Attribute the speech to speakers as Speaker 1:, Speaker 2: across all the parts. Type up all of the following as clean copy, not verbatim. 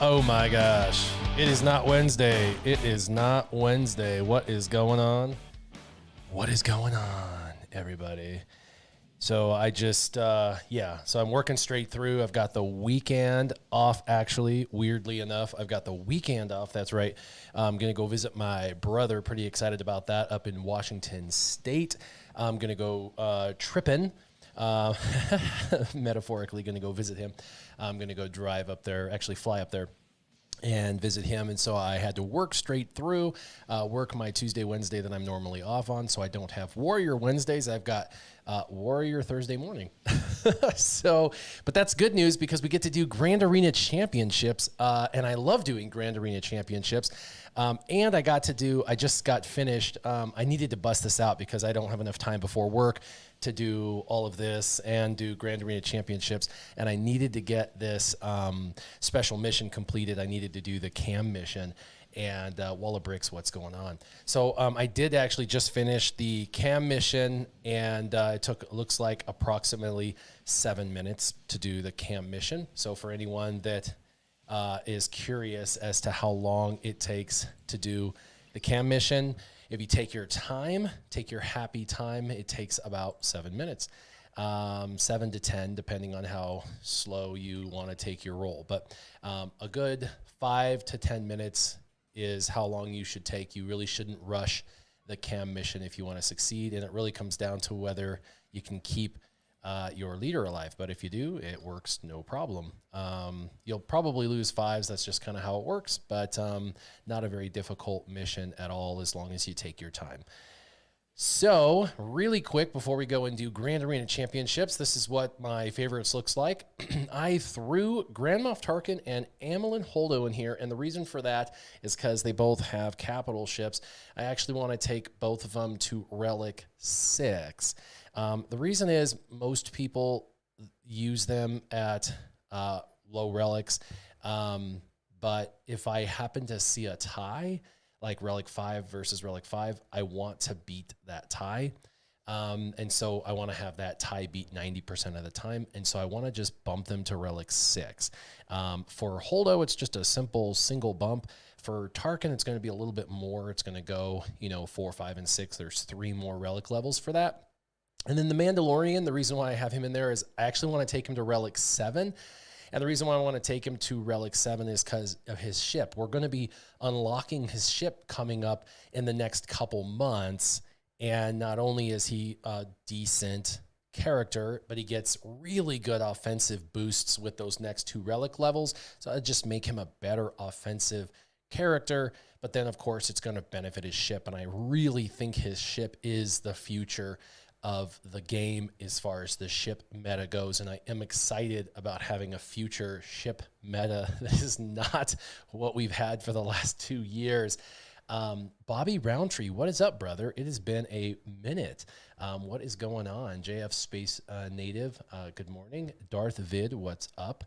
Speaker 1: Oh my gosh. It is not Wednesday. It is not Wednesday. What is going on? What is going on, everybody? So I just, so I'm working straight through. I've got the weekend off, actually, weirdly enough. I've got the weekend off. That's right. I'm going to go visit my brother. Pretty excited about that up in Washington State. I'm going to go tripping. Metaphorically going to go visit him. I'm going to go drive up there, actually fly up there and visit him. And so I had to work straight through, work my Tuesday, Wednesday that I'm normally off on. So I don't have Warrior Wednesdays. I've got Warrior Thursday morning. But that's good news because we get to do Grand Arena Championships. And I love doing Grand Arena Championships. And I just got finished. I needed to bust this out because I don't have enough time before work to do all of this and do Grand Arena Championships. And I needed to get this special mission completed. I needed to do the cam mission and Wall of Bricks, what's going on. So I did actually just finish the cam mission, and it took, looks like, approximately 7 minutes to do the cam mission. So for anyone that is curious as to how long it takes to do the cam mission, if you take your time, take your happy time, it takes about 7 minutes, 7 to 10, depending on how slow you want to take your roll. But a good 5 to 10 minutes is how long you should take. You really shouldn't rush the cam mission if you want to succeed. And it really comes down to whether you can keep your leader alive. But if you do, it works no problem. You'll probably lose fives. That's just kind of how it works, but not a very difficult mission at all as long as you take your time. So really quick before we go and do Grand Arena Championships, this is what my favorites looks like. I threw Grand Moff Tarkin and Amilyn Holdo in here, and the reason for that is because they both have capital ships. I actually want to take both of them to Relic 6. The reason is most people use them at low relics, but if I happen to see a tie, like Relic 5 versus Relic 5, I want to beat that tie. And so I want to have that tie beat 90% of the time. And so I want to just bump them to Relic 6. For Holdo, it's just a simple single bump. For Tarkin, it's going to be a little bit more. It's going to go, 4, 5, and 6. There's 3 more relic levels for that. And then the Mandalorian, the reason why I have him in there is I actually want to take him to Relic 7. And the reason why I want to take him to Relic 7 is because of his ship. We're going to be unlocking his ship coming up in the next couple months. And not only is he a decent character, but he gets really good offensive boosts with those next 2 relic levels. So I just make him a better offensive character. But then, of course, it's going to benefit his ship. And I really think his ship is the future of the game as far as the ship meta goes, and I am excited about having a future ship meta that is not what we've had for the last 2 years. Bobby Roundtree, what is up, brother? It has been a minute. What is going on? JF Space Native, good morning. Darth Vid, what's up?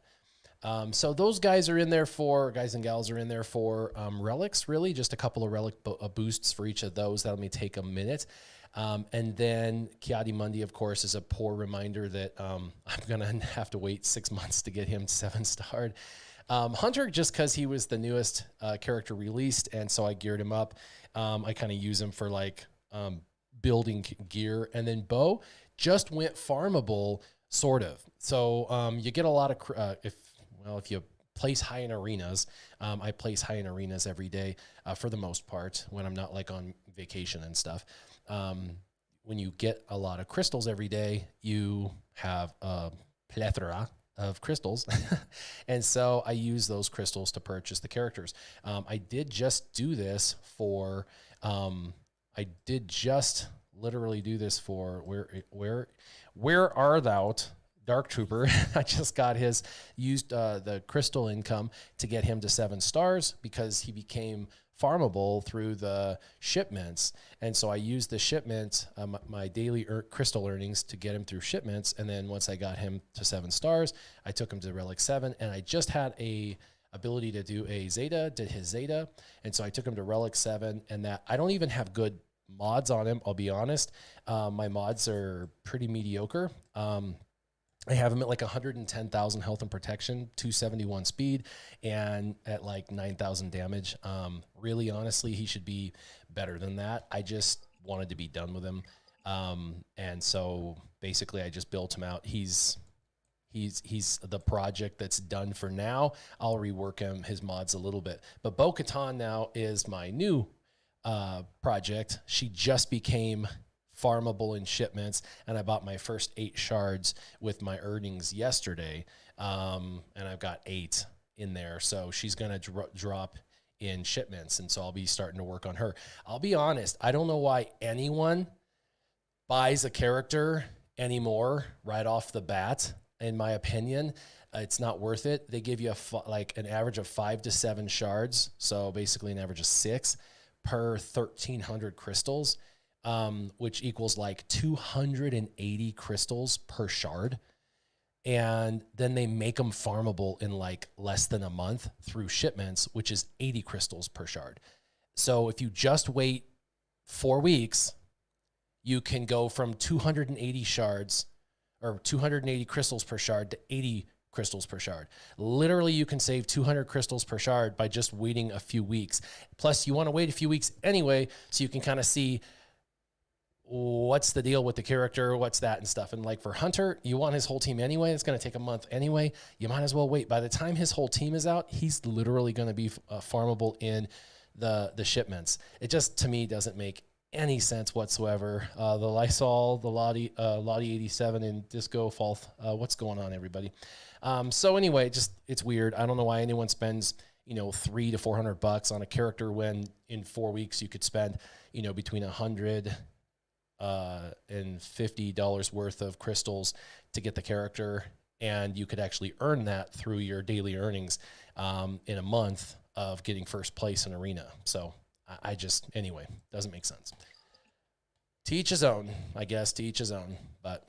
Speaker 1: So those guys are in there for, guys and gals are in there for relics, really, just a couple of relic boosts for each of those. That may take a minute. And then Kiadi Mundi, of course, is a poor reminder that I'm going to have to wait 6 months to get him 7-starred. Hunter, just because he was the newest character released, and so I geared him up. I kind of use him for like building gear. And then Bo just went farmable, sort of. So you get a lot of, if you place high in arenas, I place high in arenas every day for the most part when I'm not like on vacation and stuff. When you get a lot of crystals every day, you have a plethora of crystals. And so I use those crystals to purchase the characters. I did just do this for, literally do this for where are thou, Dark Trooper. I just got used the crystal income to get him to 7 stars because he became farmable through the shipments. And so I used the shipment, my daily crystal earnings to get him through shipments. And then once I got him to 7 stars, I took him to Relic 7, and I just had a ability to do a Zeta, did his Zeta. And so I took him to Relic 7, and that I don't even have good mods on him, I'll be honest. My mods are pretty mediocre. I have him at like 110,000 health and protection, 271 speed, and at like 9,000 damage. Really, honestly, he should be better than that. I just wanted to be done with him. And so basically I just built him out. He's the project that's done for now. I'll rework his mods a little bit. But Bo-Katan now is my new project. She just became farmable in shipments, and I bought my first 8 shards with my earnings yesterday, and I've got 8 in there. So she's going to drop in shipments, and so I'll be starting to work on her. I'll be honest, I don't know why anyone buys a character anymore right off the bat. In my opinion, it's not worth it. They give you like an average of 5 to 7 shards, so basically an average of 6 per 1,300 crystals, which equals like 280 crystals per shard. And then they make them farmable in like less than a month through shipments, which is 80 crystals per shard. So if you just wait 4 weeks, you can go from 280 shards or 280 crystals per shard to 80 crystals per shard. Literally, you can save 200 crystals per shard by just waiting a few weeks. Plus, you want to wait a few weeks anyway, so you can kind of see what's the deal with the character, what's that and stuff. And like for Hunter, you want his whole team anyway. It's going to take a month anyway. You might as well wait. By the time his whole team is out, he's literally going to be farmable in the shipments. It just, to me, doesn't make any sense whatsoever. The Lysol, the Lottie 87 and Disco Falth. What's going on, everybody? So anyway, just, it's weird. I don't know why anyone spends, $300 to $400 on a character when in 4 weeks you could spend, between $100 and $50 worth of crystals to get the character, and you could actually earn that through your daily earnings in a month of getting first place in arena. So anyway, doesn't make sense. To each his own, I guess, to each his own. But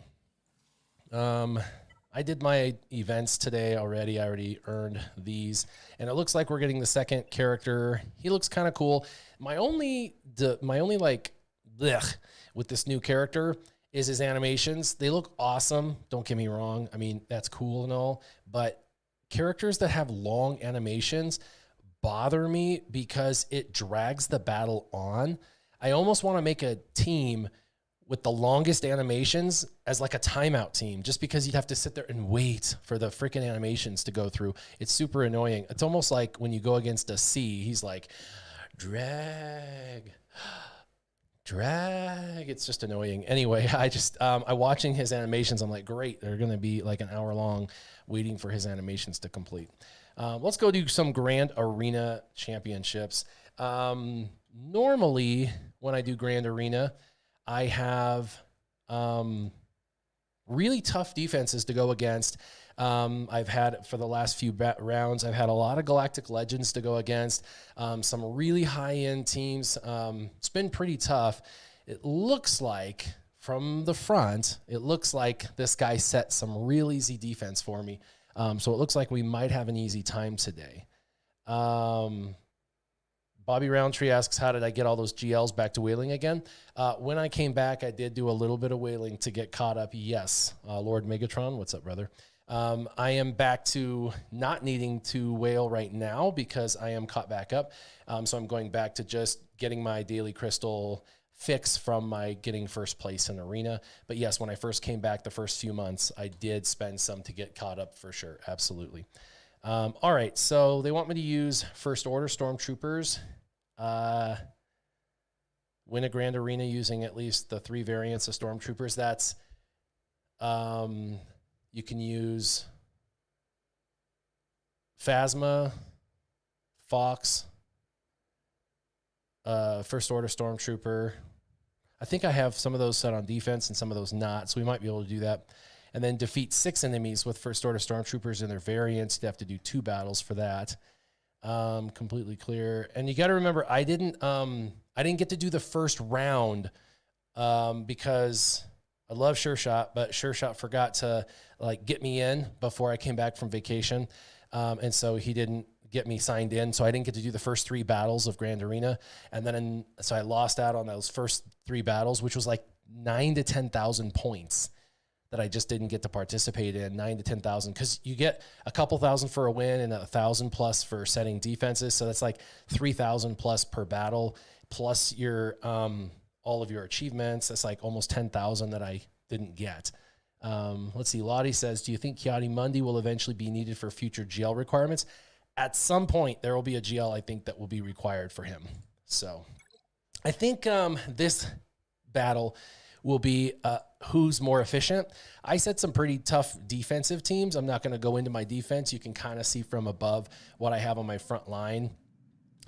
Speaker 1: I did my events today already. I already earned these, and it looks like we're getting the second character. He looks kind of cool. My only like blech with this new character is his animations. They look awesome. Don't get me wrong. I mean, that's cool and all, but characters that have long animations bother me because it drags the battle on. I almost want to make a team with the longest animations as like a timeout team, just because you'd have to sit there and wait for the freaking animations to go through. It's super annoying. It's almost like when you go against a C, he's like, drag. It's just annoying. Anyway, I'm watching his animations. I'm like, great. They're going to be like an hour long waiting for his animations to complete. Let's go do some Grand Arena Championships. Normally, when I do Grand Arena, I have really tough defenses to go against. I've had, for the last few rounds, I've had a lot of Galactic Legends to go against, some really high-end teams. It's been pretty tough. It looks like, from the front, it looks like this guy set some real easy defense for me. So it looks like we might have an easy time today. Bobby Roundtree asks, how did I get all those GLs back to whaling again? When I came back, I did do a little bit of whaling to get caught up. Yes. Lord Megatron, what's up, brother? I am back to not needing to whale right now because I am caught back up. So I'm going back to just getting my daily crystal fix from my getting first place in arena. But yes, when I first came back the first few months, I did spend some to get caught up for sure. Absolutely. All right. So they want me to use First Order Stormtroopers. Win a Grand Arena using at least the 3 variants of Stormtroopers. That's, you can use Phasma, Fox, First Order Stormtrooper. I think I have some of those set on defense and some of those not, so we might be able to do that. And then defeat 6 enemies with First Order Stormtroopers and their variants. You have to do 2 battles for that. Completely clear. And you got to remember, I didn't get to do the first round because I love Sure Shot, but Sure Shot forgot to get me in before I came back from vacation. And so he didn't get me signed in. So I didn't get to do the first 3 battles of Grand Arena. And then, so I lost out on those first 3 battles, which was like 9,000 to 10,000 points that I just didn't get to participate in, 9 to 10,000, because you get a couple thousand for a win and 1,000 plus for setting defenses. So that's like 3,000 plus per battle, plus your all of your achievements. That's like almost 10,000 that I didn't get. Let's see. Lottie says, do you think Kiadi Mundi will eventually be needed for future GL requirements? At some point, there will be a GL, I think, that will be required for him. So I think this battle will be who's more efficient. I set some pretty tough defensive teams. I'm not going to go into my defense. You can kind of see from above what I have on my front line.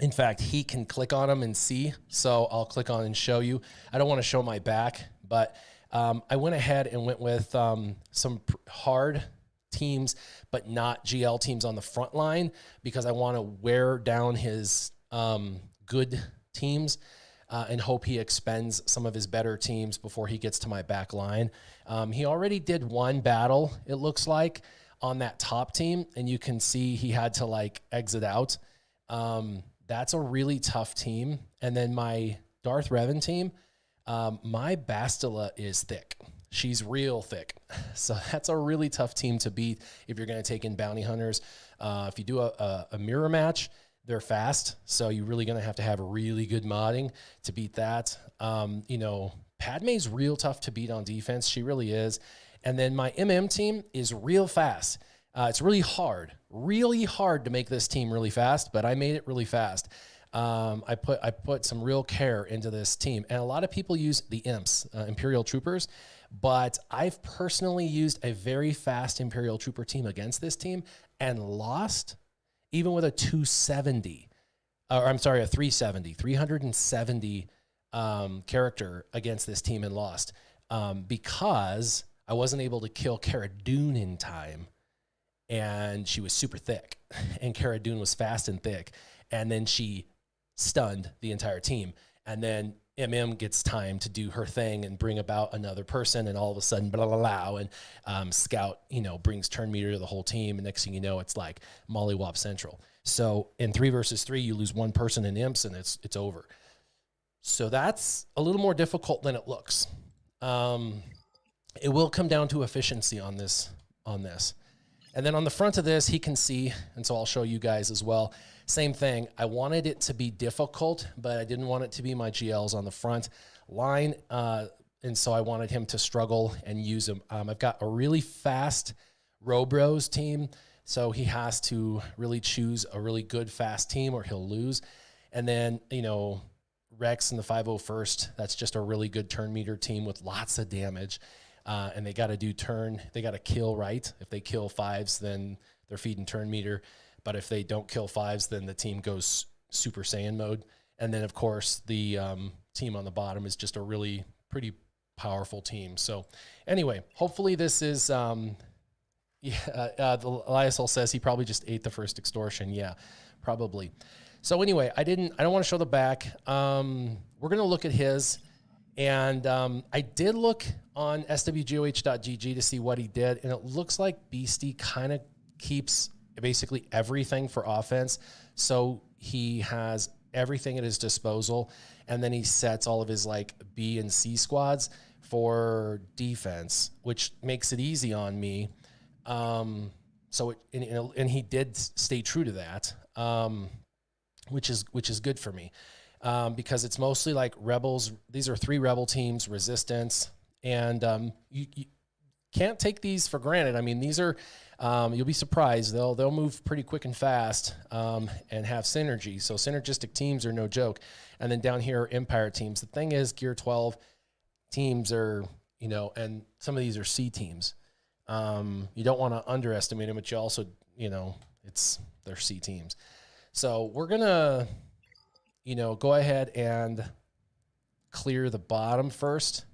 Speaker 1: In fact, he can click on them and see. So I'll click on and show you. I don't want to show my back, but I went ahead and went with some hard teams, but not GL teams on the front line, because I want to wear down his good teams and hope he expends some of his better teams before he gets to my back line. He already did one battle, it looks like, on that top team, and you can see he had to like exit out. That's a really tough team. And then my Darth Revan team, my Bastila is thick. She's real thick. So that's a really tough team to beat if you're going to take in bounty hunters. If you do a mirror match, they're fast. So you're really going to have really good modding to beat that. You know, Padme's real tough to beat on defense. She really is. And then my MM team is real fast. It's really hard to make this team really fast, but I made it really fast. I put some real care into this team, and a lot of people use the imps, Imperial Troopers, but I've personally used a very fast Imperial Trooper team against this team and lost even with a 270, or I'm sorry, a 370 character against this team and lost because I wasn't able to kill Cara Dune in time, and she was super thick, and Cara Dune was fast and thick, and then she stunned the entire team, and then MM gets time to do her thing and bring about another person, and all of a sudden, blah, blah, blah, and Scout, you know, brings turn meter to the whole team, and next thing you know, it's like Mollywop Central. So in 3 versus 3, you lose one person in imps, and it's over. So that's a little more difficult than it looks. It will come down to efficiency on this. And then on the front of this, he can see, and so I'll show you guys as well. Same thing. I wanted it to be difficult, but I didn't want it to be my GLs on the front line. And so I wanted him to struggle and use them. I've got a really fast Robros team, so he has to really choose a really good, fast team or he'll lose. And then, you know, Rex and the 501st, that's just a really good turn meter team with lots of damage. And they got to do turn. They got to kill right. If they kill 5s, then they're feeding turn meter. But if they don't kill 5s, then the team goes Super Saiyan mode. And then, of course, the team on the bottom is just a really pretty powerful team. So anyway, hopefully this is, the Eliasol says he probably just ate the first extortion. Yeah, probably. So anyway, I don't want to show the back. We're going to look at his. And I did look on SWGOH.gg to see what he did, and it looks like Beastie kind of keeps basically everything for offense. So he has everything at his disposal, and then he sets all of his like B and C squads for defense, which makes it easy on me. And he did stay true to that, which is good for me. Because it's mostly like rebels. These are 3 rebel teams, resistance, and you can't take these for granted. I mean, these are you'll be surprised. They'll move pretty quick and fast and have synergy. So synergistic teams are no joke. And then down here are Empire teams. The thing is, Gear 12 teams are, you know, and some of these are C teams. You don't want to underestimate them, but you also, you know, they're C teams. So we're gonna, you know, go ahead and clear the bottom first,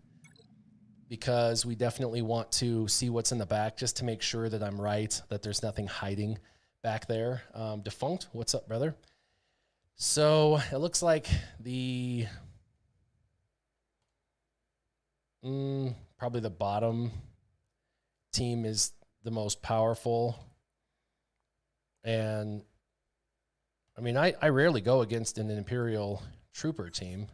Speaker 1: because we definitely want to see what's in the back just to make sure that I'm right, that there's nothing hiding back there. Defunct, what's up, brother? So it looks like the probably the bottom team is the most powerful. And I mean, I rarely go against an Imperial Trooper team.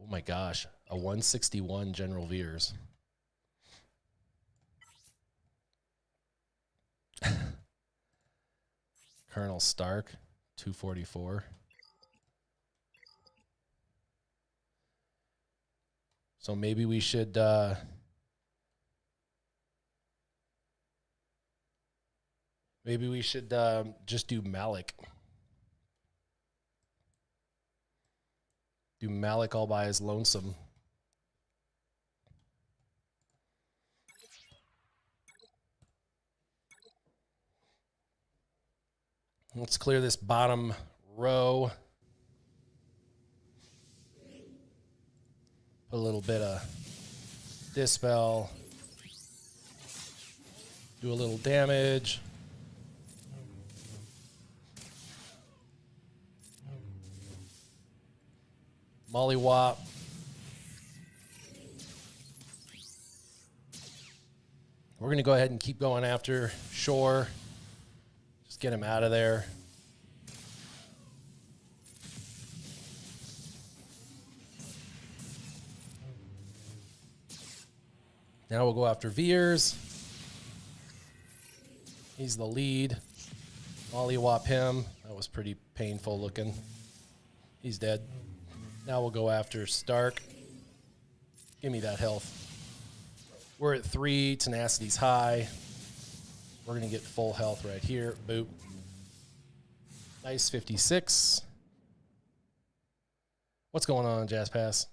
Speaker 1: Oh my gosh, a 161 General Veers. Colonel Stark, 244. So maybe we should just do Malik. Do Malik all by his lonesome. Let's clear this bottom row. Put a little bit of Dispel. Do a little damage. Mollywop. We're going to go ahead and keep going after Shore. Just get him out of there. Now we'll go after Veers. He's the lead. Mollywop him. That was pretty painful looking. He's dead. Now we'll go after Stark. Give me that health. We're at 3. Tenacity's high. We're going to get full health right here. Boop. Nice 56. What's going on, Jazz Pass?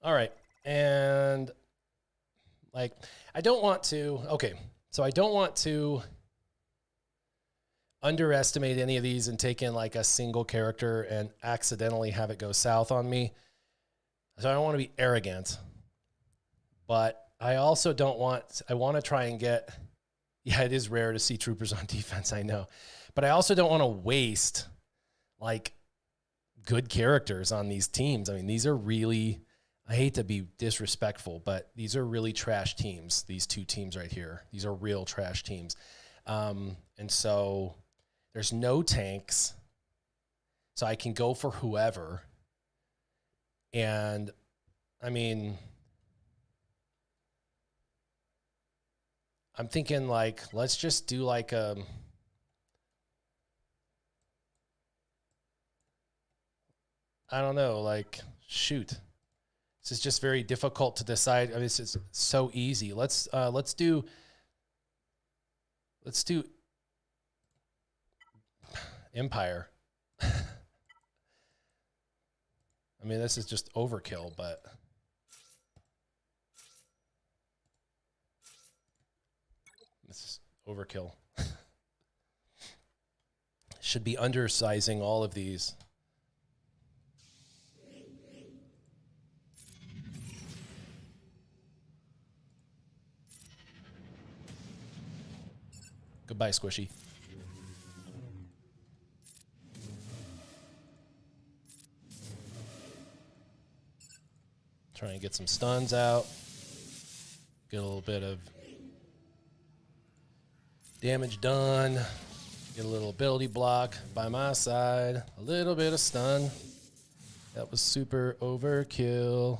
Speaker 1: All right. And, like, I don't want to... Okay. So I don't want to underestimate any of these and take in like a single character and accidentally have it go south on me. So I don't want to be arrogant, but I also don't want, I want to try and get, yeah, it is rare to see troopers on defense, I know, but I also don't want to waste like good characters on these teams. I mean, these are really, I hate to be disrespectful, but these are really trash teams. These two teams right here, these are real trash teams. And so there's no tanks, so I can go for whoever. And I mean, I'm thinking like, let's just do like a, I don't know, like, shoot. This is just very difficult to decide. I mean, this is so easy. Let's do Empire. I mean, this is just overkill, but this is overkill. Should be undersizing all of these. Goodbye, Squishy. Try and get some stuns out. Get a little bit of damage done. Get a little ability block by my side. A little bit of stun. That was super overkill.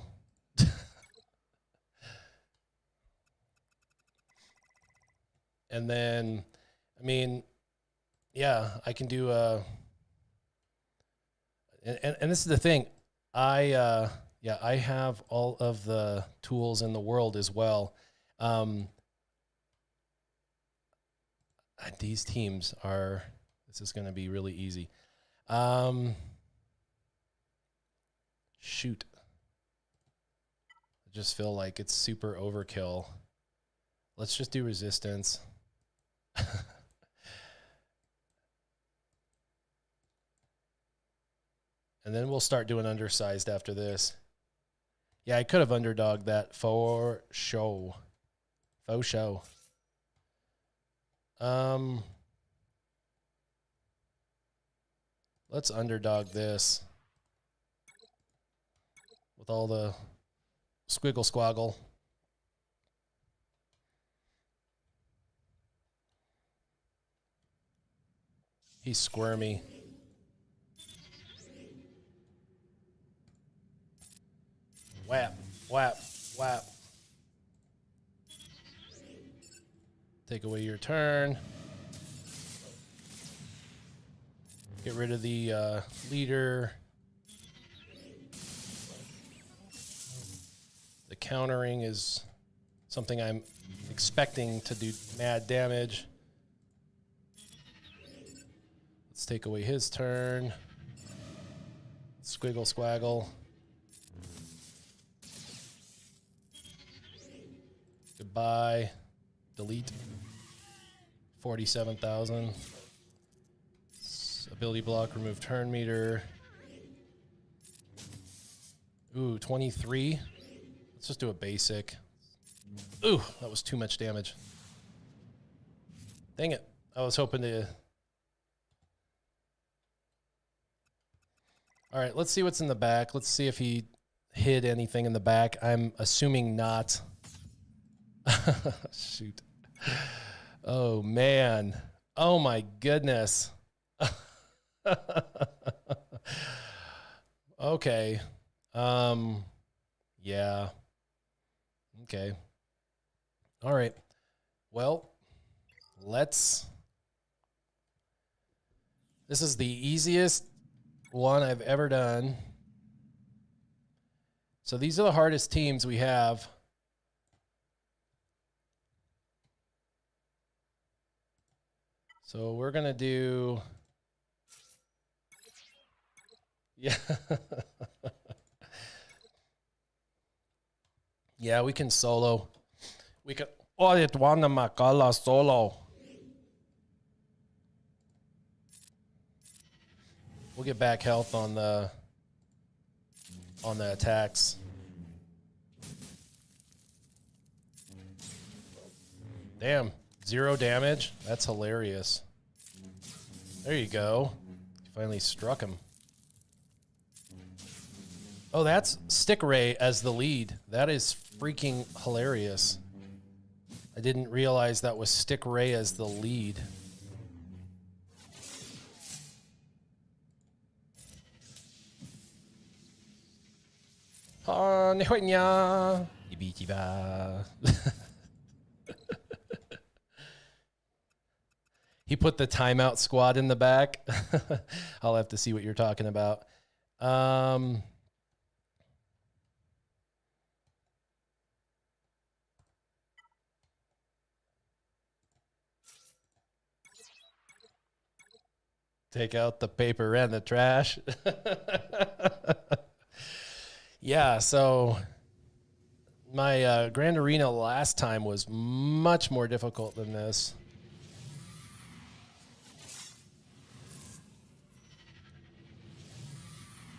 Speaker 1: And then, I mean, yeah, I can do and this is the thing. I have all of the tools in the world as well. These teams are, this is going to be really easy. Shoot. I just feel like it's super overkill. Let's just do resistance. And then we'll start doing undersized after this. Yeah, I could have underdogged that for show. Faux show. Let's underdog this with all the squiggle squaggle. He's squirmy. Whap, whap, whap. Take away your turn. Get rid of the leader. The countering is something I'm expecting to do mad damage. Let's take away his turn. Squiggle squaggle. Goodbye. Delete. 47,000. Ability block, remove turn meter. Ooh, 23. Let's just do a basic. Ooh, that was too much damage. Dang it. I was hoping to... All right, let's see what's in the back. Let's see if he hid anything in the back. I'm assuming not. Shoot. Oh, man. Oh, my goodness. Okay. Yeah. Okay. All right. Well, let's... This is the easiest one I've ever done. So these are the hardest teams we have. So we're going to do... Yeah. Yeah, we can solo. We can... Oh, it wanna makala solo. We'll get back health on the attacks. Damn, 0 damage. That's hilarious. There you go. You finally struck him. Oh, that's Stick Ray as the lead. That is freaking hilarious. I didn't realize that was Stick Ray as the lead. He put the timeout squad in the back. I'll have to see what you're talking about. Take out the paper and the trash. Yeah, so my Grand Arena last time was much more difficult than this.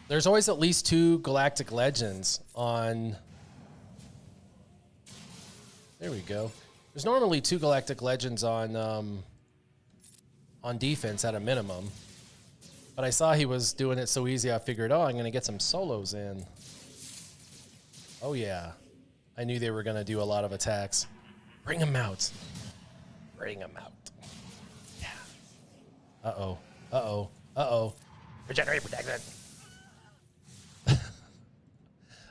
Speaker 1: There's always at least 2 Galactic Legends on... There we go. There's normally 2 Galactic Legends on defense at a minimum. But I saw he was doing it so easy, I figured, oh, I'm going to get some solos in. Oh, yeah. I knew they were going to do a lot of attacks. Bring them out. Bring them out. Yeah. Uh-oh. Uh-oh. Uh-oh. Regenerate protection.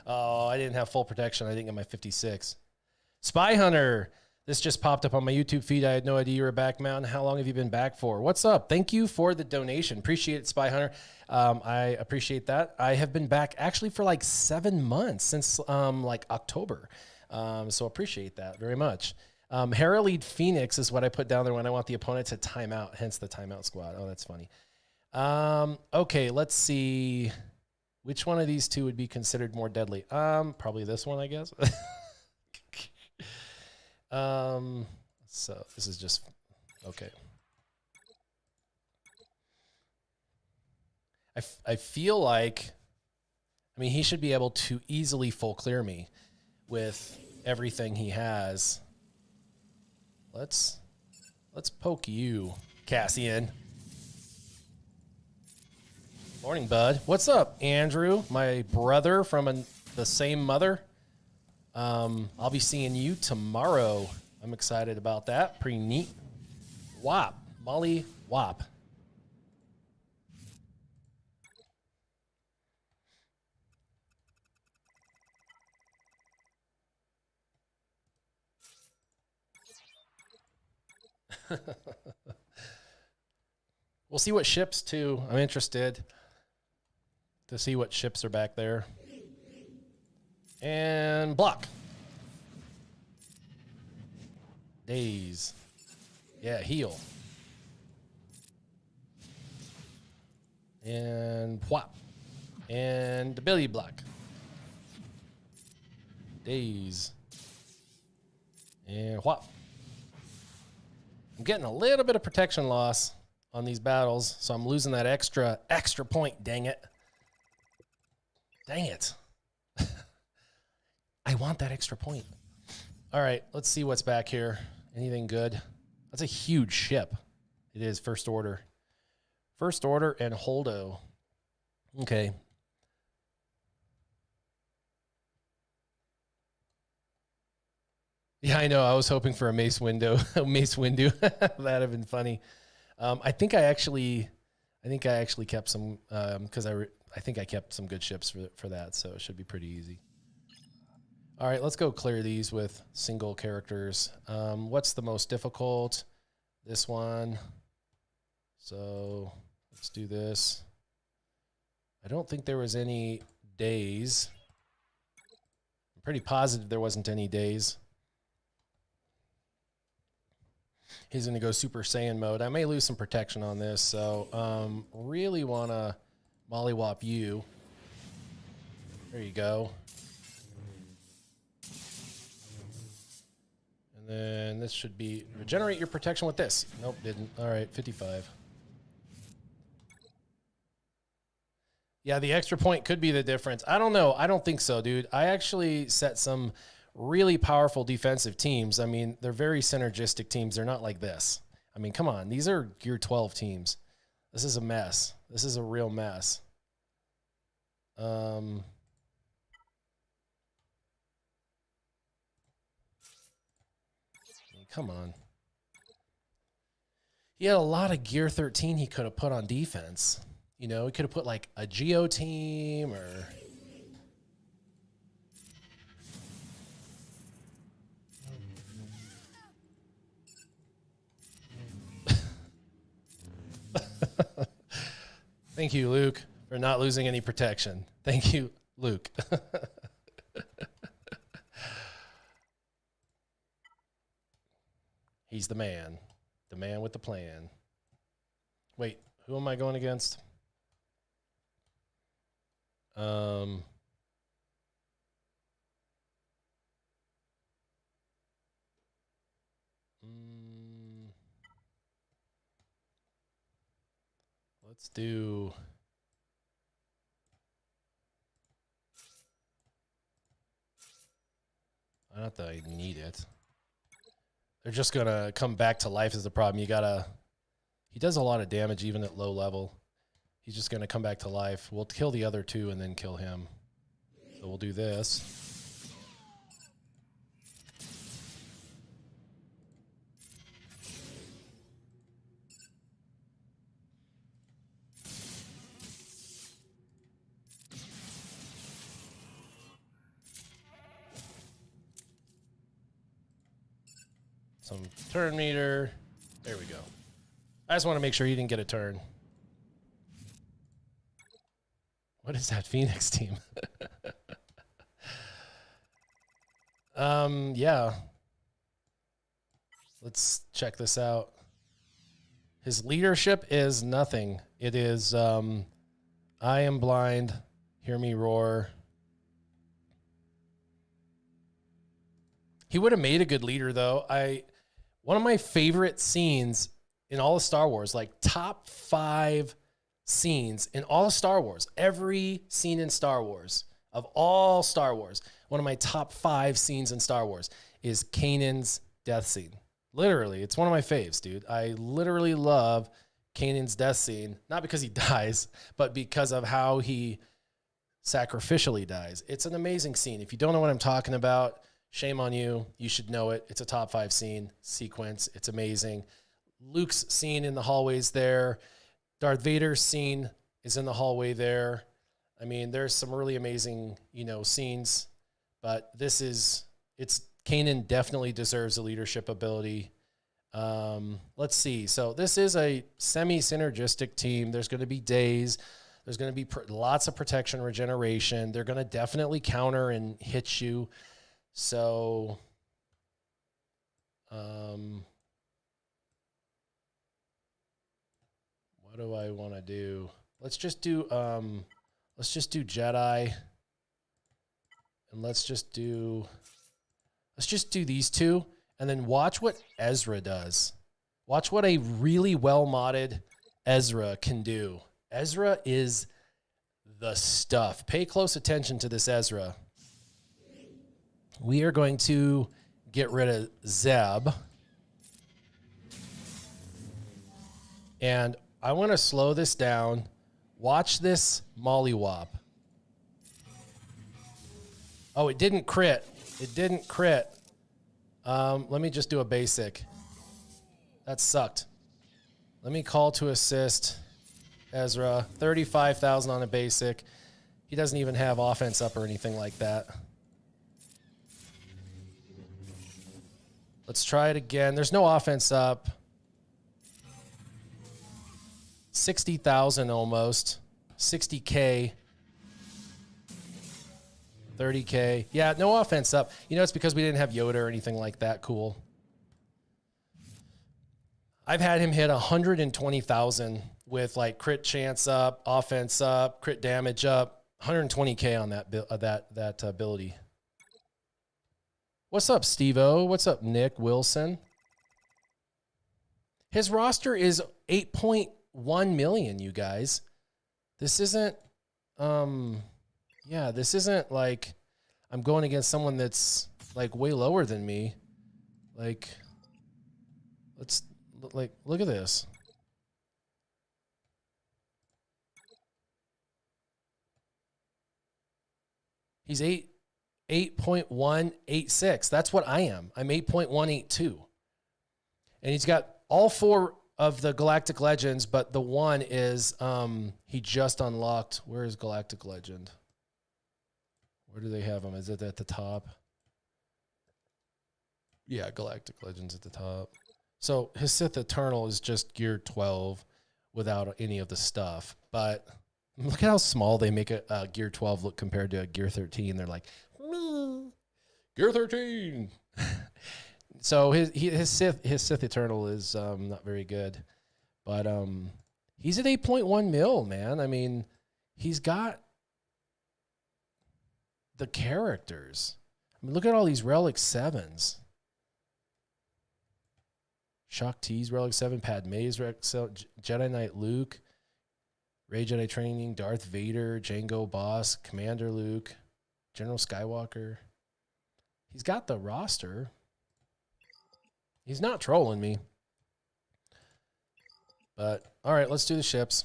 Speaker 1: Oh, I didn't have full protection. I didn't get my 56. Spy Hunter. This just popped up on my YouTube feed. I had no idea you were back, Mountain. How long have you been back for? What's up? Thank you for the donation. Appreciate it, Spy Hunter. I appreciate that. I have been back actually for like 7 months, since like October. So appreciate that very much. Herald Phoenix is what I put down there when I want the opponent to time out, hence the timeout squad. Oh, that's funny. Okay, let's see. Which one of these 2 would be considered more deadly? Probably this one, I guess. So this is just, okay. I feel like, I mean, he should be able to easily full clear me with everything he has. Let's poke you, Cassian. Morning, bud. What's up, Andrew? My brother from the same mother. I'll be seeing you tomorrow. I'm excited about that. Pretty neat. WAP. Molly WAP. We'll see what ships too. I'm interested to see what ships are back there. And block. Daze. Yeah, heal. And whop. And ability block. Daze. And whop. I'm getting a little bit of protection loss on these battles, so I'm losing that extra point. Dang it. Dang it. I want that extra point. All right, let's see what's back here. Anything good? That's a huge ship. It is First Order. First Order and Holdo. Okay. Yeah, I know. I was hoping for a Mace Windu. Mace Windu. That'd have been funny. I think I actually kept some because I think I kept some good ships for that, so it should be pretty easy. All right, let's go clear these with single characters. What's the most difficult? This one. So let's do this. I don't think there was any days. I'm pretty positive there wasn't any days. He's going to go Super Saiyan mode. I may lose some protection on this, so really want to mollywop you. There you go. And then this should be regenerate your protection with this. Nope, didn't. All right, 55. Yeah, the extra point could be the difference. I don't know. I don't think so, dude. I actually set some really powerful defensive teams. I mean, they're very synergistic teams. They're not like this. I mean, come on. These are Gear 12 teams. This is a mess. This is a real mess. I mean, come on. He had a lot of Gear 13 he could have put on defense. You know, he could have put like a Geo team or... Thank you, Luke, for not losing any protection. Thank you, Luke. He's the man with the plan. Wait, who am I going against? Let's do... Not that I need it. They're just going to come back to life is the problem. You got to... He does a lot of damage even at low level. He's just going to come back to life. We'll kill the other two and then kill him. So we'll do this. Some turn meter. There we go. I just want to make sure he didn't get a turn. What is that Phoenix team? Yeah. Let's check this out. His leadership is nothing. It is, I am blind. Hear me roar. He would have made a good leader, though. One of my favorite scenes in all of Star Wars, like top 5 scenes in all of Star Wars, every scene in Star Wars, of all Star Wars, one of my top 5 scenes in Star Wars is Kanan's death scene. Literally, it's one of my faves, dude. I literally love Kanan's death scene, not because he dies, but because of how he sacrificially dies. It's an amazing scene. If you don't know what I'm talking about, shame on you. You should know it. It's a top 5 scene sequence. It's amazing. Luke's scene in the hallways there. Darth Vader's scene is in the hallway there. I mean, there's some really amazing, scenes, but Kanan definitely deserves a leadership ability. Let's see. So this is a semi-synergistic team. There's going to be days. There's going to be lots of protection regeneration. They're going to definitely counter and hit you. So, what do I want to do? Let's just do Jedi, and let's just do these two, and then watch what Ezra does. Watch what a really well-modded Ezra can do. Ezra is the stuff. Pay close attention to this Ezra. We are going to get rid of Zeb. And I want to slow this down. Watch this mollywop. Oh, it didn't crit. It didn't crit. Let me just do a basic. That sucked. Let me call to assist Ezra. 35,000 on a basic. He doesn't even have offense up or anything like that. Let's try it again. There's no offense up. 60,000 almost. 60K. 30K. Yeah, no offense up. You know, it's because we didn't have Yoda or anything like that. Cool. I've had him hit 120,000 with like crit chance up, offense up, crit damage up, 120K on that ability. What's up, Steve-O? What's up, Nick Wilson? His roster is 8.1 million, you guys. This isn't, yeah, this isn't like I'm going against someone that's like way lower than me. Like, look at this. He's 8.186. That's what I am. I'm 8.182. And he's got all 4 of the Galactic Legends, but the one is he just unlocked. Where is Galactic Legend? Where do they have him? Is it at the top? Yeah, Galactic Legends at the top. So his Sith Eternal is just gear 12 without any of the stuff. But look at how small they make a gear 12 look compared to a gear 13. They're like, me, gear 13. So his Sith Eternal is not very good. But he's at 8.1 mil, man. I mean, he's got the characters. I mean, look at all these Relic 7s. Shock T's Relic 7, Padme's Relic 7, Jedi Knight Luke, Rey Jedi Training, Darth Vader, Jango Boss, Commander Luke, General Skywalker. He's got the roster. He's not trolling me. But, all right, let's do the ships.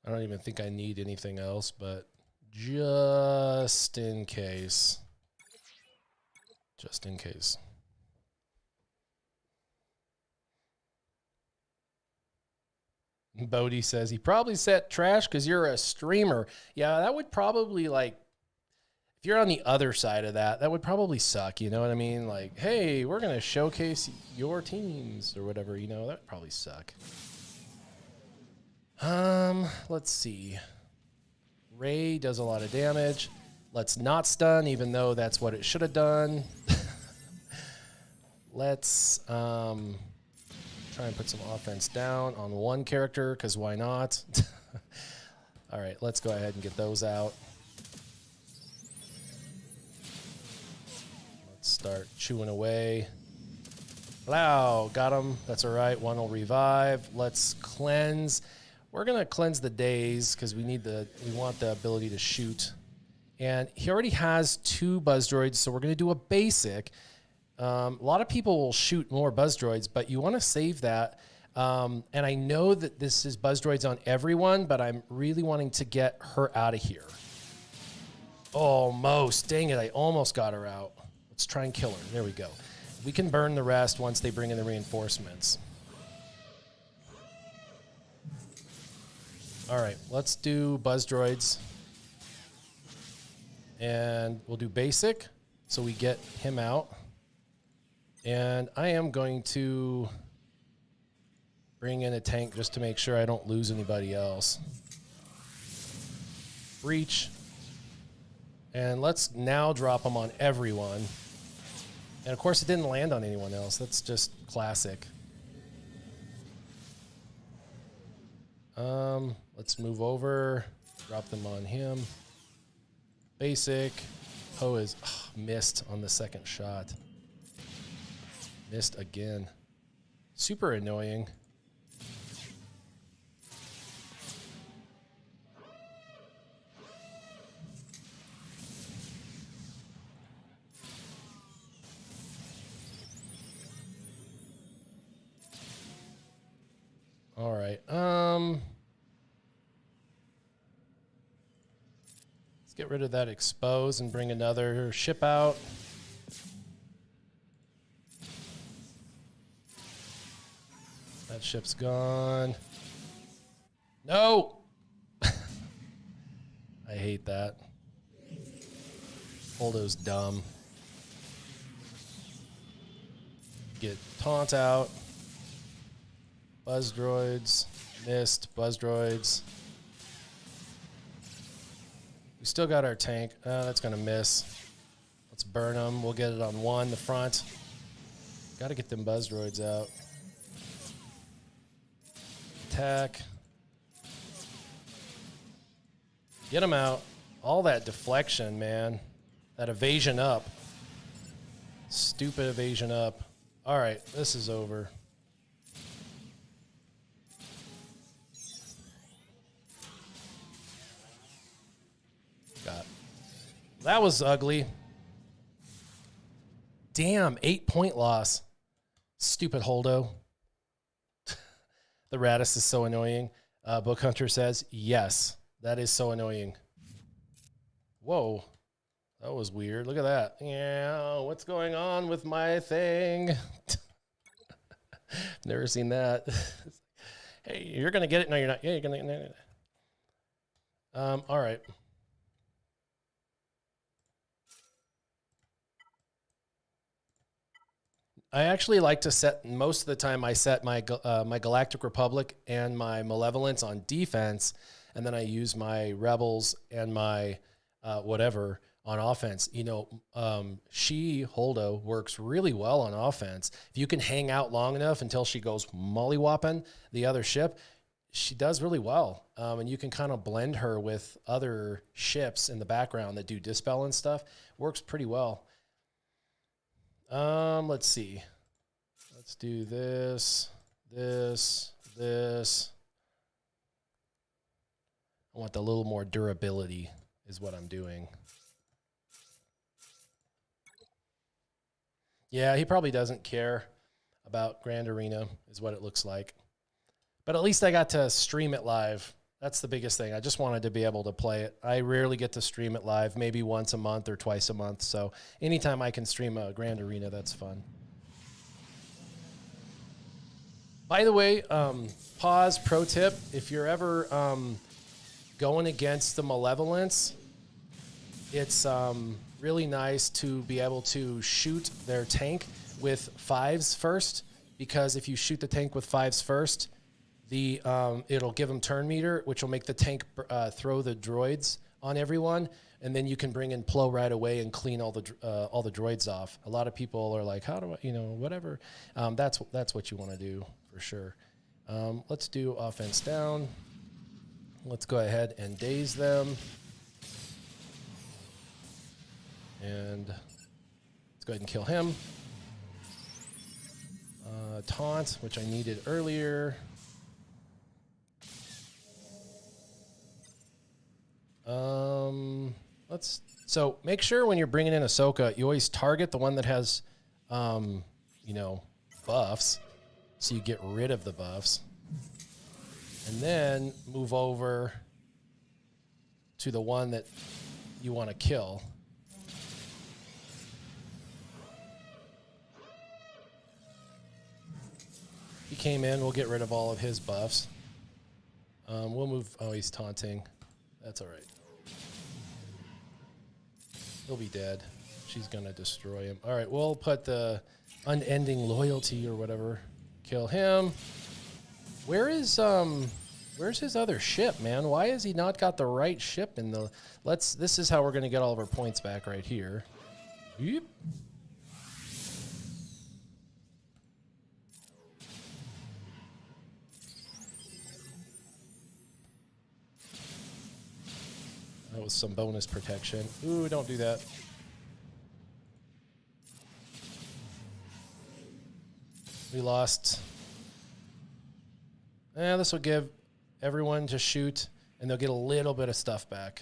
Speaker 1: I don't even think I need anything else, but just in case. Just in case. Bodie says he probably set trash because you're a streamer. Yeah, that would probably, like, if you're on the other side of that, that would probably suck. You know what I mean? Like, hey, we're going to showcase your teams or whatever. You know, that would probably suck. Let's see. Rey does a lot of damage. Let's not stun, even though that's what it should have done. Let's try and put some offense down on one character, because why not? All right, let's go ahead and get those out. Let's start chewing away. Wow, got him. That's all right. One will revive. Let's cleanse. We're going to cleanse the days because we want the ability to shoot. And he already has 2 buzz droids, so we're going to do a basic. A lot of people will shoot more buzz droids, but you want to save that. And I know that this is buzz droids on everyone, but I'm really wanting to get her out of here. Almost. Dang it, I almost got her out. Let's try and kill her. There we go. We can burn the rest once they bring in the reinforcements. All right, let's do buzz droids. And we'll do basic, so we get him out. And I am going to bring in a tank just to make sure I don't lose anybody else. Breach. And let's now drop them on everyone. And of course, it didn't land on anyone else. That's just classic. Let's move over, drop them on him. Basic. Poe is missed on the second shot. Missed again. Super annoying. All right. Let's get rid of that expose and bring another ship out. That ship's gone. No! I hate that. Holdo's dumb. Get taunt out. Buzz droids. Missed. Buzz droids. We still got our tank. That's going to miss. Let's burn them. We'll get it on one, the front. Got to get them buzz droids out. Attack. Get them out. All that deflection, man. That evasion up. Stupid evasion up. All right, this is over. That was ugly. Damn, 8-point loss. Stupid Holdo. The Radis is so annoying. Book Hunter says, yes, that is so annoying. Whoa, that was weird. Look at that. Yeah, what's going on with my thing? Never seen that. Hey, you're going to get it? No, you're not. Yeah, you're going to. All right. I actually like to set, most of the time I set my my Galactic Republic and my Malevolence on defense, and then I use my Rebels and my whatever on offense. You know, Holdo works really well on offense. If you can hang out long enough until she goes mollywhopping the other ship, she does really well. And you can kind of blend her with other ships in the background that do dispel and stuff. Works pretty well. Let's see. Let's do this. I want a little more durability is what I'm doing. Yeah, he probably doesn't care about Grand Arena is what it looks like. But at least I got to stream it live. That's the biggest thing. I just wanted to be able to play it. I rarely get to stream it live, maybe once a month or twice a month. So anytime I can stream a Grand Arena, that's fun. By the way, pause, pro tip, if you're ever going against the Malevolence, it's really nice to be able to shoot their tank with 5s first, because if you shoot the tank with 5s first, it'll give them turn meter, which will make the tank throw the droids on everyone, and then you can bring in Plo right away and clean all the droids off. A lot of people are like, how do I, whatever. That's what you want to do for sure. Let's do offense down. Let's go ahead and daze them. And let's go ahead and kill him. Taunt, which I needed earlier. So make sure when you're bringing in Ahsoka, you always target the one that has, buffs. so you get rid of the buffs. And then move over to the one that you want to kill. He came in, we'll get rid of all of his buffs. We'll move, oh, he's taunting. That's all right. He'll be dead. She's gonna destroy him. All right, we'll put the unending loyalty or whatever. Kill him. Where's his other ship, man? Why has he not got the right ship in the... This is how we're gonna get all of our points back right here. Yep. That was some bonus protection. Ooh, don't do that. We lost. This will give everyone to shoot, and they'll get a little bit of stuff back.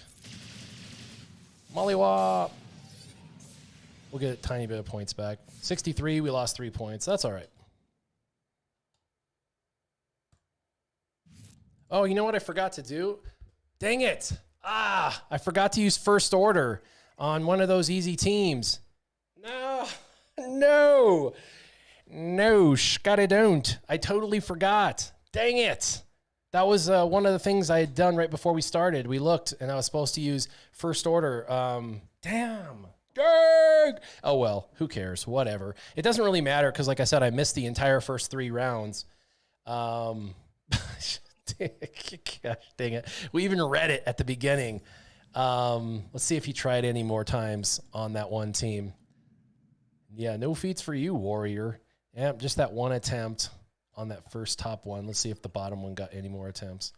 Speaker 1: Mollywop. We'll get a tiny bit of points back. 63, we lost 3 points. That's all right. Oh, you know what I forgot to do? Dang it. I forgot to use first order on one of those easy teams. No, Scotty don't. I totally forgot. Dang it. That was one of the things I had done right before we started. We looked, and I was supposed to use first order. Damn. Dang. Oh, well, who cares? Whatever. It doesn't really matter because, like I said, I missed the entire first 3 rounds. Gosh, dang it. We even read it at the beginning. Let's see if he tried any more times on that one team. Yeah, no feats for you, warrior. Yeah, just that one attempt on that first top one. Let's see if the bottom one got any more attempts.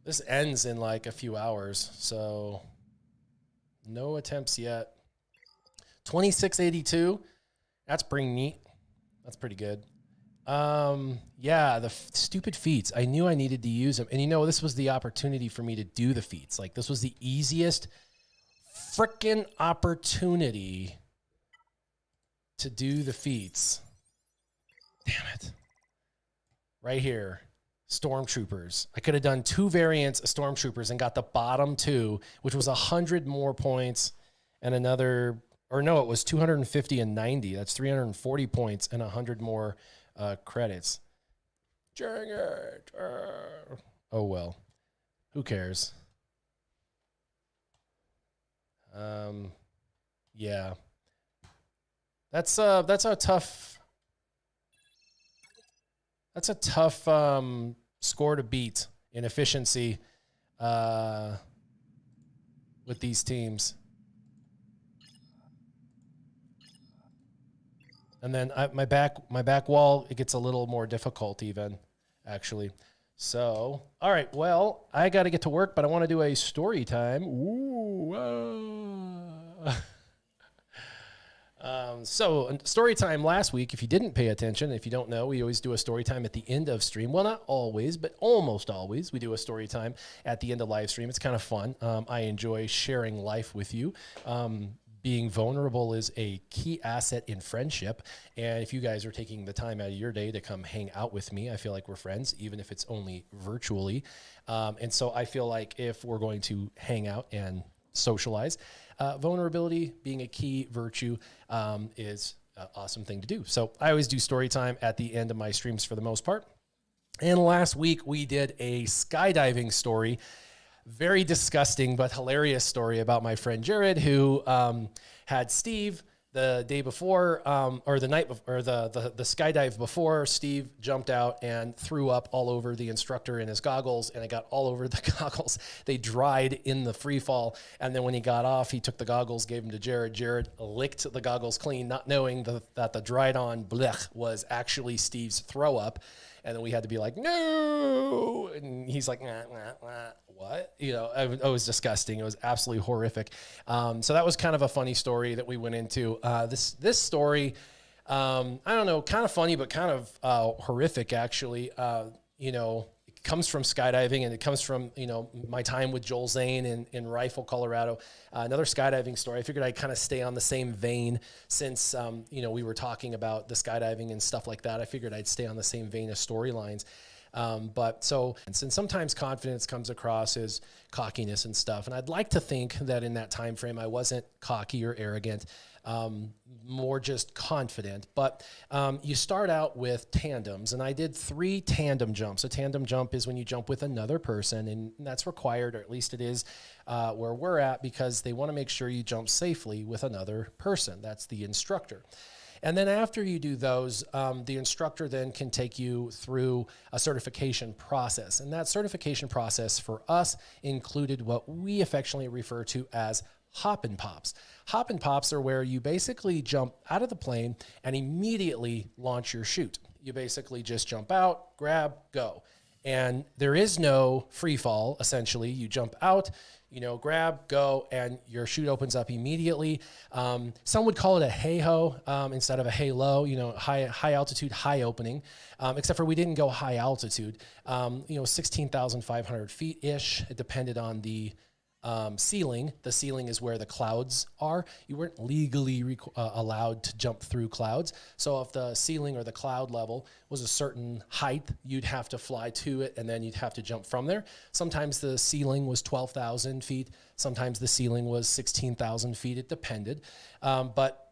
Speaker 1: This ends in like a few hours, so no attempts yet. 2682. That's pretty neat. That's pretty good. Yeah, the stupid feats. I knew I needed to use them. And you know, this was the opportunity for me to do the feats. Like, this was the easiest frickin' opportunity to do the feats. Damn it. Right here. Stormtroopers. I could have done 2 variants of Stormtroopers and got the bottom 2, which was 100 more points and another, or no, it was 250 and 90. That's 340 points and 100 more credits. Dang it. Oh, well. Who cares? Yeah. That's a tough score to beat in efficiency with these teams. And then my back wall, it gets a little more difficult even, actually. So, all right, well, I got to get to work, but I want to do a story time. So story time last week, if you didn't pay attention, if you don't know, we always do a story time at the end of stream. Well, not always, but almost always we do a story time at the end of live stream. It's kind of fun. I enjoy sharing life with you. Being vulnerable is a key asset in friendship. And if you guys are taking the time out of your day to come hang out with me, I feel like we're friends, even if it's only virtually. And so I feel like if we're going to hang out and socialize, vulnerability being a key virtue is an awesome thing to do. So I always do story time at the end of my streams for the most part. And last week we did a skydiving story. Very disgusting but hilarious story about my friend Jared, who had Steve the day before, or the night before, or the skydive before. Steve jumped out and threw up all over the instructor in his goggles, and it got all over the goggles. They dried in the free fall, and then when he got off, he took the goggles, gave them to Jared. Jared licked the goggles clean, not knowing that the dried on blech was actually Steve's throw up. And then we had to be like, no. And he's like, nah, nah, nah. What? You know, it was disgusting. It was absolutely horrific. So that was kind of a funny story that we went into. This story, I don't know, kind of funny, but kind of horrific, actually. You know, comes from skydiving, and it comes from, my time with Joel Zane in Rifle, Colorado. Another skydiving story. I figured I'd kind of stay on the same vein since, we were talking about the skydiving and stuff like that. I figured I'd stay on the same vein of storylines. And sometimes confidence comes across as cockiness and stuff. And I'd like to think that in that time frame, I wasn't cocky or arrogant, more just confident. But you start out with tandems, and I did 3 tandem jumps. A tandem jump is when you jump with another person, and that's required, or at least it is where we're at, because they want to make sure you jump safely with another person. That's the instructor. And then after you do those, the instructor then can take you through a certification process. And that certification process for us included what we affectionately refer to as hop and pops. Hop and pops are where you basically jump out of the plane and immediately launch your chute. You basically just jump out, grab, go. And there is no free fall, essentially. You jump out, grab, go, and your chute opens up immediately. Some would call it a hey-ho instead of a hey-low, high altitude, high opening, except for we didn't go high altitude. 16,500 feet-ish. It depended on the ceiling. The ceiling is where the clouds are. You weren't legally allowed to jump through clouds. So if the ceiling or the cloud level was a certain height, you'd have to fly to it, and then you'd have to jump from there. Sometimes the ceiling was 12,000 feet. Sometimes the ceiling was 16,000 feet. It depended. But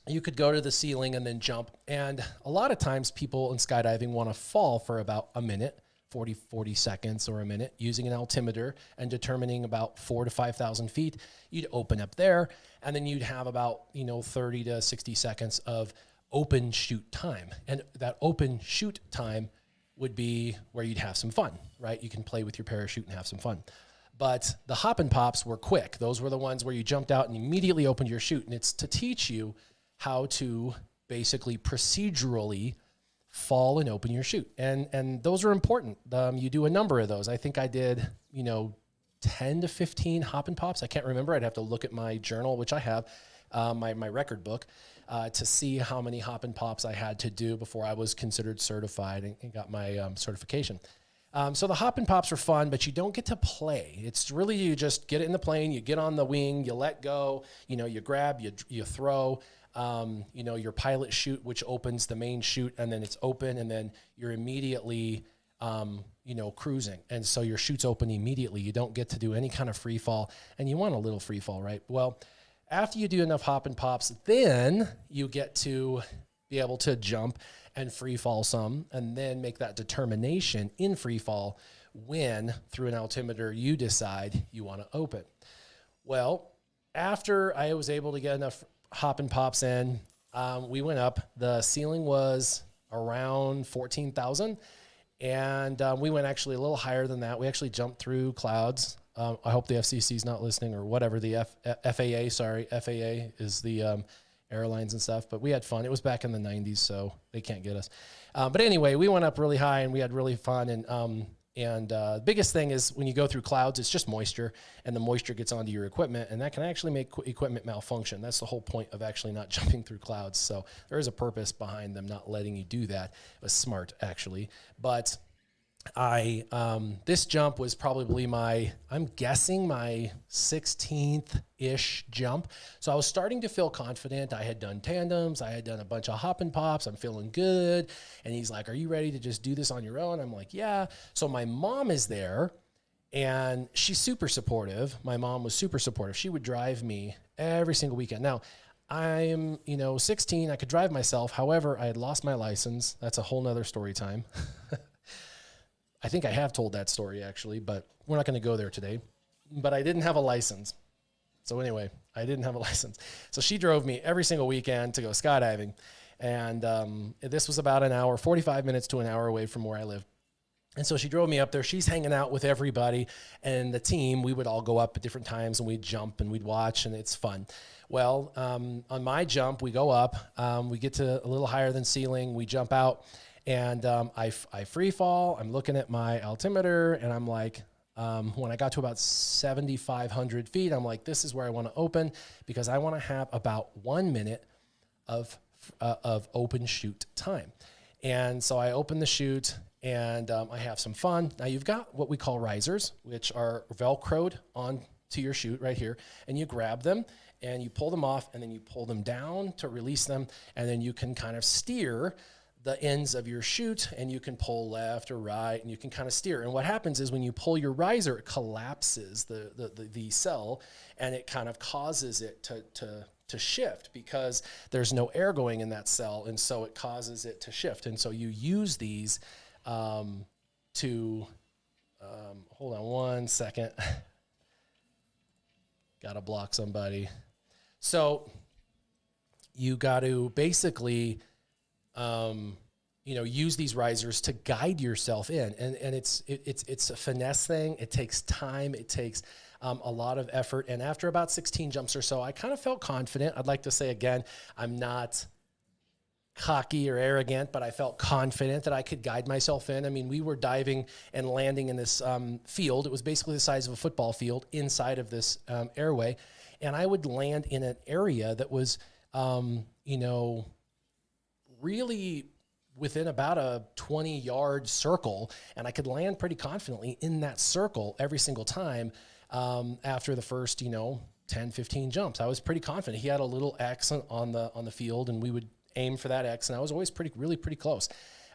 Speaker 1: you could go to the ceiling and then jump. And a lot of times people in skydiving want to fall for about a minute, 40 seconds or a minute, using an altimeter and determining about 4,000 to 5,000 feet. You'd open up there, and then you'd have about 30 to 60 seconds of open chute time. And that open chute time would be where you'd have some fun, right? You can play with your parachute and have some fun. But the hop and pops were quick. Those were the ones where you jumped out and immediately opened your chute. And it's to teach you how to basically procedurally fall and open your chute. And those are important. You do a number of those. I think I did, 10 to 15 hop and pops. I can't remember. I'd have to look at my journal, which I have, my record book, to see how many hop and pops I had to do before I was considered certified and got my certification. So the hop and pops are fun, but you don't get to play. It's really, you just get it in the plane, you get on the wing, you let go, you grab, you throw, your pilot chute, which opens the main chute, and then it's open, and then you're immediately, cruising. And so your chute's open immediately. You don't get to do any kind of free fall, and you want a little free fall, right? Well, after you do enough hop and pops, then you get to be able to jump and free fall some, and then make that determination in free fall when, through an altimeter, you decide you want to open. Well, after I was able to get enough hop and pops in, we went up. The ceiling was around 14,000, and we went actually a little higher than that. We actually jumped through clouds. I hope the FCC is not listening, or whatever, the FAA, sorry. FAA is the airlines and stuff, but we had fun. It was back in the 90s, so they can't get us. But anyway, we went up really high, and we had really fun, and the biggest thing is when you go through clouds, it's just moisture, and the moisture gets onto your equipment, and that can actually make equipment malfunction. That's the whole point of actually not jumping through clouds. So there is a purpose behind them not letting you do that. It was smart, actually. But this jump was probably I'm guessing my 16th-ish jump. So I was starting to feel confident. I had done tandems. I had done a bunch of hop and pops. I'm feeling good. And he's like, "Are you ready to just do this on your own?" I'm like, "Yeah." So my mom is there, and she's super supportive. My mom was super supportive. She would drive me every single weekend. Now, I'm, 16. I could drive myself. However, I had lost my license. That's a whole nother story time. I think I have told that story, actually, but we're not going to go there today. But I didn't have a license. So anyway, I didn't have a license. So she drove me every single weekend to go skydiving. And this was about an hour, 45 minutes to an hour away from where I live. And so she drove me up there. She's hanging out with everybody. And the team, we would all go up at different times, and we'd jump and we'd watch, and it's fun. Well, on my jump, we go up. We get to a little higher than ceiling. We jump out. And I free fall. I'm looking at my altimeter, and I'm like, when I got to about 7,500 feet, I'm like, this is where I want to open, because I want to have about 1 minute of open chute time. And so I open the chute, and I have some fun. Now you've got what we call risers, which are Velcroed on to your chute right here, and you grab them and you pull them off, and then you pull them down to release them, and then you can kind of steer the ends of your chute, and you can pull left or right, and you can kind of steer. And what happens is when you pull your riser, it collapses the cell, and it kind of causes it to shift because there's no air going in that cell, and so it causes it to shift. And so you use these to hold on one second. Got to block somebody. So you got to basically, use these risers to guide yourself in, and it's a finesse thing. It takes time. It takes a lot of effort. And after about 16 jumps or so, I kind of felt confident. I'd like to say again, I'm not cocky or arrogant, but I felt confident that I could guide myself in. I mean, we were diving and landing in this field. It was basically the size of a football field inside of this airway. And I would land in an area that was, really within about a 20-yard circle. And I could land pretty confidently in that circle every single time after the first, 10, 15 jumps. I was pretty confident. He had a little X on the field, and we would aim for that X, and I was always really pretty close.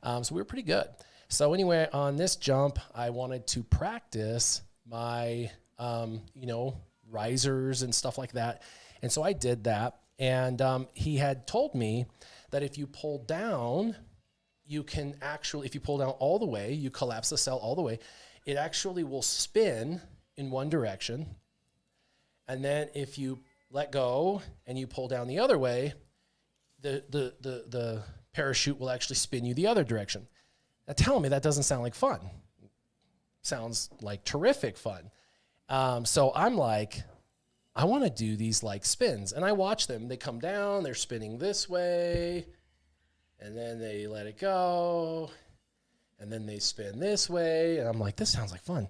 Speaker 1: So we were pretty good. So anyway, on this jump, I wanted to practice my, risers and stuff like that. And so I did that. And he had told me that if you pull down, you can actually, if you pull down all the way, you collapse the cell all the way, it actually will spin in one direction. And then if you let go and you pull down the other way, the parachute will actually spin you the other direction. Now tell me that doesn't sound like fun. Sounds like terrific fun. So I'm like, I want to do these like spins. And I watch them. They come down, they're spinning this way, and then they let it go, and then they spin this way. And I'm like, this sounds like fun.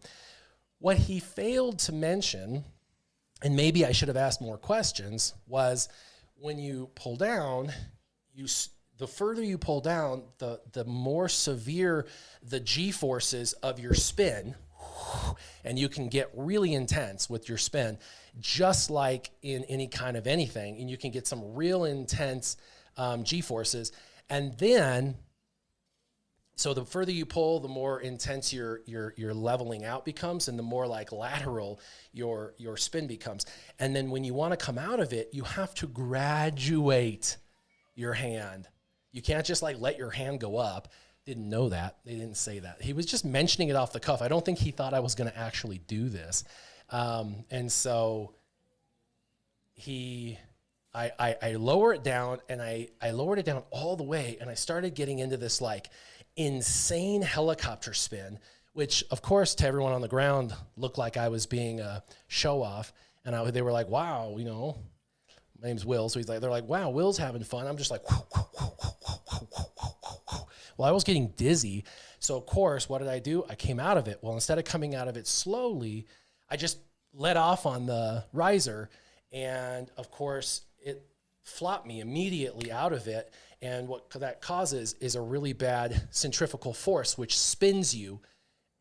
Speaker 1: What he failed to mention, and maybe I should have asked more questions, was when you pull down, the further you pull down, the more severe the G-forces of your spin, and you can get really intense with your spin, just like in any kind of anything, and you can get some real intense G-forces. And then, so the further you pull, the more intense your leveling out becomes, and the more like lateral your spin becomes. And then when you want to come out of it, you have to graduate your hand. You can't just like let your hand go up. Didn't know that. They didn't say that. He was just mentioning it off the cuff. I don't think he thought I was going to actually do this. And so I lower it down, and I lowered it down all the way, and I started getting into this like insane helicopter spin, which of course to everyone on the ground looked like I was being a show off. And they were like, wow, my name's Will. So they're like, wow, Will's having fun. I'm just like, whoo, whoo, whoo, whoo, whoo, whoo, whoo, whoo. Well, I was getting dizzy. So of course, what did I do? I came out of it. Well, instead of coming out of it slowly, I just let off on the riser. And of course, it flopped me immediately out of it. And what that causes is a really bad centrifugal force, which spins you.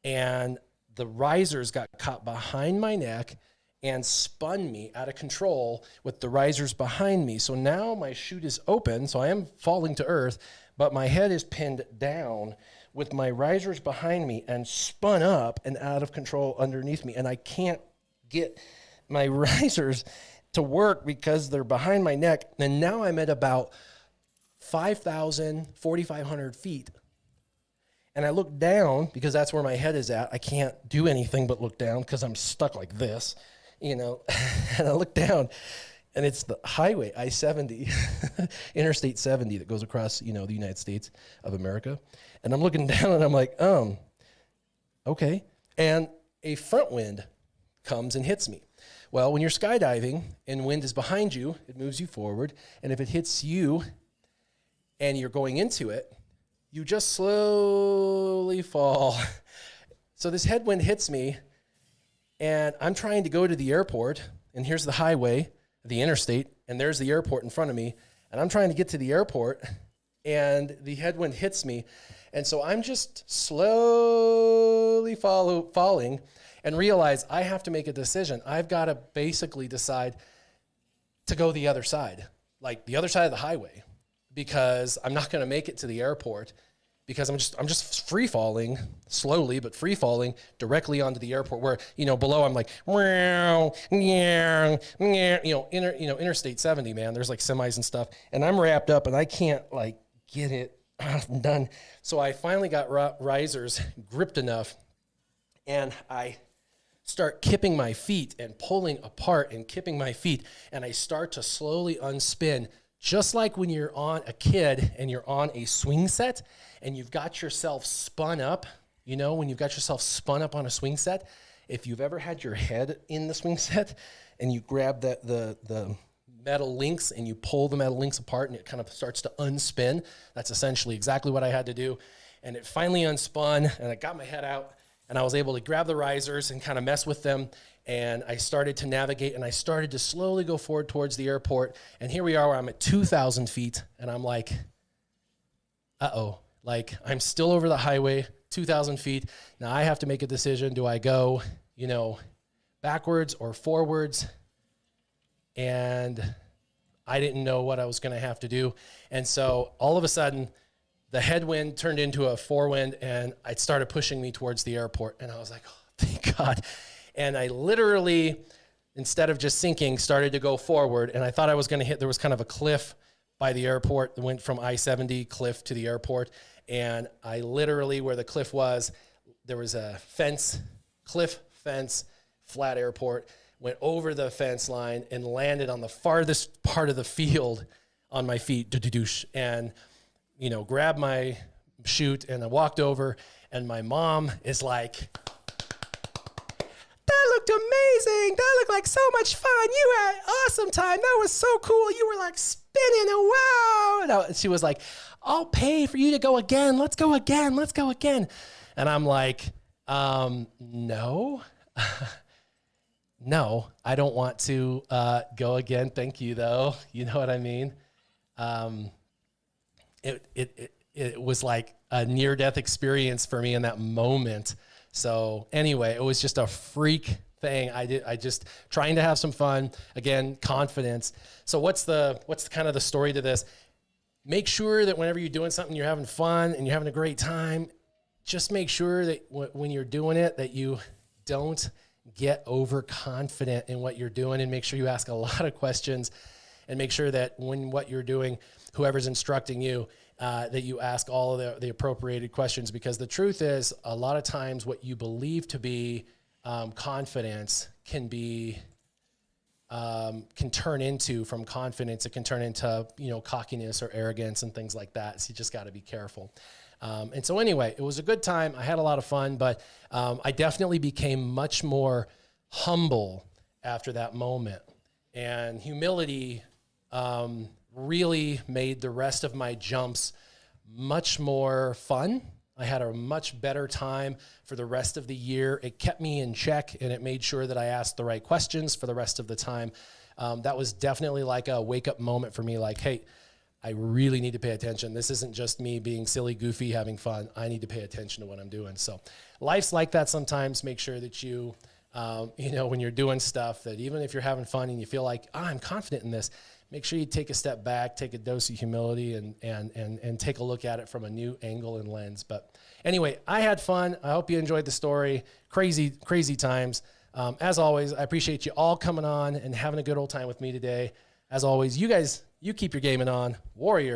Speaker 1: And the risers got caught behind my neck and spun me out of control with the risers behind me. So now my chute is open, so I am falling to earth, but my head is pinned down with my risers behind me and spun up and out of control underneath me. And I can't get my risers to work because they're behind my neck. And now I'm at about 4,500 feet. And I look down because that's where my head is at. I can't do anything but look down because I'm stuck like this, and I look down, and it's the highway, I-70, Interstate 70 that goes across, the United States of America. And I'm looking down, and I'm like, okay. And a front wind comes and hits me. Well, when you're skydiving and wind is behind you, it moves you forward. And if it hits you and you're going into it, you just slowly fall. So this headwind hits me, and I'm trying to go to the airport, and here's the highway, the interstate, and there's the airport in front of me, and I'm trying to get to the airport, and the headwind hits me. And so I'm just slowly falling and realize I have to make a decision. I've got to basically decide to go the other side, like the other side of the highway, because I'm not going to make it to the airport, because I'm just free falling slowly, but free falling directly onto the airport where, below I'm like, Interstate 70, man, there's like semis and stuff, and I'm wrapped up and I can't like get it done. So I finally got risers gripped enough, and I start kipping my feet and pulling apart and kipping my feet, and I start to slowly unspin, just like when you're on a kid and you're on a swing set and you've got yourself spun up, when you've got yourself spun up on a swing set. If you've ever had your head in the swing set and you grab the metal links and you pull the metal links apart and it kind of starts to unspin, that's essentially exactly what I had to do. And it finally unspun, and I got my head out, and I was able to grab the risers and kind of mess with them. And I started to navigate, and I started to slowly go forward towards the airport. And here we are, where I'm at 2,000 feet, and I'm like, uh-oh. Like, I'm still over the highway, 2,000 feet. Now I have to make a decision. Do I go, backwards or forwards? And I didn't know what I was going to have to do. And so all of a sudden, the headwind turned into a forewind, and it started pushing me towards the airport. And I was like, oh, thank God. And I literally, instead of just sinking, started to go forward. And I thought I was going to hit, there was kind of a cliff by the airport that went from I-70 cliff to the airport. And I literally, where the cliff was, there was a fence, cliff fence, flat airport, went over the fence line and landed on the farthest part of the field on my feet, and grabbed my chute, and I walked over, and my mom is like, that looked amazing. That looked like so much fun. You had an awesome time. That was so cool. You were like spinning, and wow. And she was like, I'll pay for you to go again. Let's go again. Let's go again. And I'm like, no. No, I don't want to go again. Thank you, though. You know what I mean? It was like a near-death experience for me in that moment. So anyway, it was just a freak thing. I just trying to have some fun. Again, confidence. So what's kind of the story to this? Make sure that whenever you're doing something, you're having fun and you're having a great time. Just make sure that when you're doing it, that you don't get overconfident in what you're doing, and make sure you ask a lot of questions, and make sure that when what you're doing, whoever's instructing you, that you ask all of the appropriated questions, because the truth is, a lot of times what you believe to be confidence can turn into, from confidence, it can turn into, cockiness or arrogance and things like that. So you just got to be careful. And so anyway, it was a good time. I had a lot of fun, but I definitely became much more humble after that moment. And humility really made the rest of my jumps much more fun. I had a much better time for the rest of the year. It kept me in check, and it made sure that I asked the right questions for the rest of the time. That was definitely like a wake-up moment for me, like, hey, I really need to pay attention. This isn't just me being silly, goofy, having fun. I need to pay attention to what I'm doing. So life's like that sometimes. Make sure that you, when you're doing stuff, that even if you're having fun and you feel like, I'm confident in this, make sure you take a step back, take a dose of humility, and take a look at it from a new angle and lens. But anyway, I had fun. I hope you enjoyed the story. Crazy, crazy times. As always, I appreciate you all coming on and having a good old time with me today. As always, you guys, you keep your gaming on. Warrior.